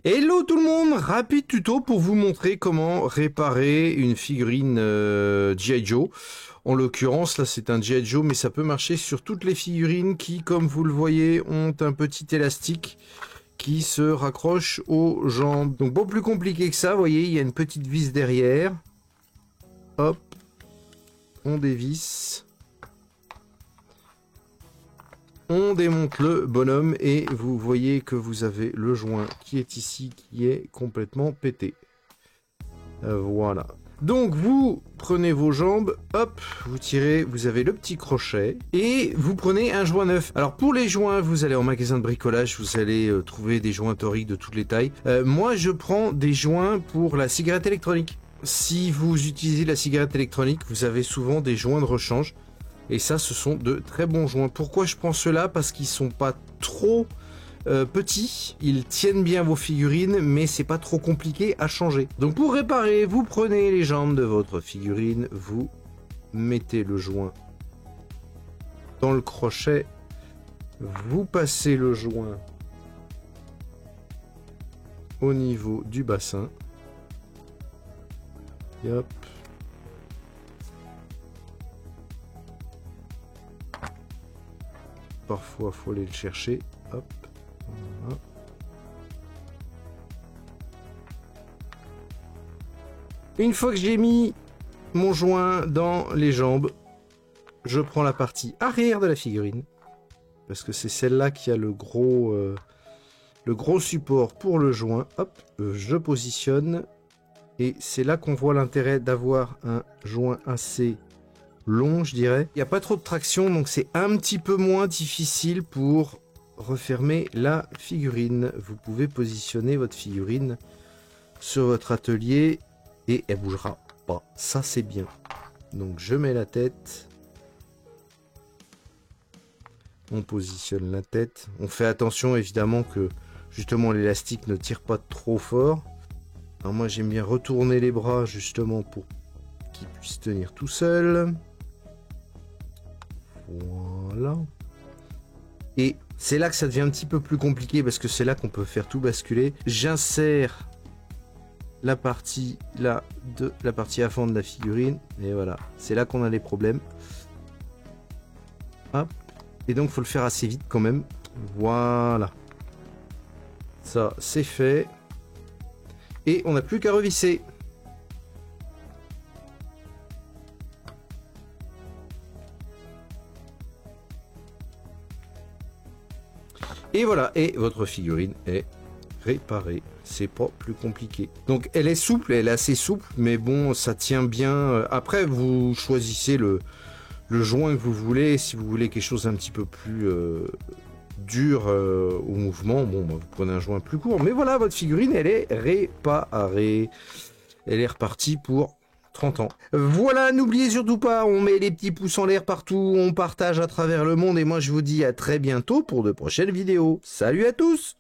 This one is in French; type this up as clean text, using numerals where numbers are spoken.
Hello tout le monde, rapide tuto pour vous montrer comment réparer une figurine G.I. Joe. En l'occurrence, là c'est un G.I. Joe, mais ça peut marcher sur toutes les figurines qui, comme vous le voyez, ont un petit élastique qui se raccroche aux jambes. Donc bon, plus compliqué que ça, vous voyez, il y a une petite vis derrière. Hop, on dévisse. On démonte le bonhomme et vous voyez que vous avez le joint qui est ici, qui est complètement pété. Voilà. Donc vous prenez vos jambes, hop, vous tirez, vous avez le petit crochet et vous prenez un joint neuf. Alors pour les joints, vous allez en magasin de bricolage, vous allez trouver des joints toriques de toutes les tailles. Moi je prends des joints pour la cigarette électronique. Si vous utilisez la cigarette électronique, vous avez souvent des joints de rechange. Et ça, ce sont de très bons joints. Pourquoi je prends ceux-là? Parce qu'ils sont pas trop petits. Ils tiennent bien vos figurines, mais c'est pas trop compliqué à changer. Donc pour réparer, vous prenez les jambes de votre figurine, vous mettez le joint dans le crochet, vous passez le joint au niveau du bassin. Et hop. Parfois, faut aller le chercher. Hop. Voilà. Une fois que j'ai mis mon joint dans les jambes, je prends la partie arrière de la figurine. Parce que c'est celle-là qui a le gros support pour le joint. Hop, je positionne. Et c'est là qu'on voit l'intérêt d'avoir un joint assez long, je dirais. Il n'y a pas trop de traction, donc c'est un petit peu moins difficile pour refermer la figurine. Vous pouvez positionner votre figurine sur votre atelier et elle bougera pas. Ça, c'est bien. Donc je mets la tête. On positionne la tête. On fait attention évidemment que justement l'élastique ne tire pas trop fort. Alors moi j'aime bien retourner les bras justement pour qu'il puisse tenir tout seul. Voilà. Et c'est là que ça devient un petit peu plus compliqué parce que c'est là qu'on peut faire tout basculer. J'insère la partie là de la partie avant de la figurine et voilà, c'est là qu'on a les problèmes. Hop. Et donc faut le faire assez vite quand même. Voilà. Ça c'est fait. Et on n'a plus qu'à revisser. Et voilà, et votre figurine est réparée. C'est pas plus compliqué. Donc elle est souple, elle est assez souple, mais bon, ça tient bien. Après, vous choisissez le joint que vous voulez. Si vous voulez quelque chose un petit peu plus dur au mouvement, bon, bah, vous prenez un joint plus court. Mais voilà, votre figurine, elle est réparée. Elle est repartie pour 30 ans. Voilà, n'oubliez surtout pas, on met les petits pouces en l'air partout, on partage à travers le monde et moi je vous dis à très bientôt pour de prochaines vidéos. Salut à tous!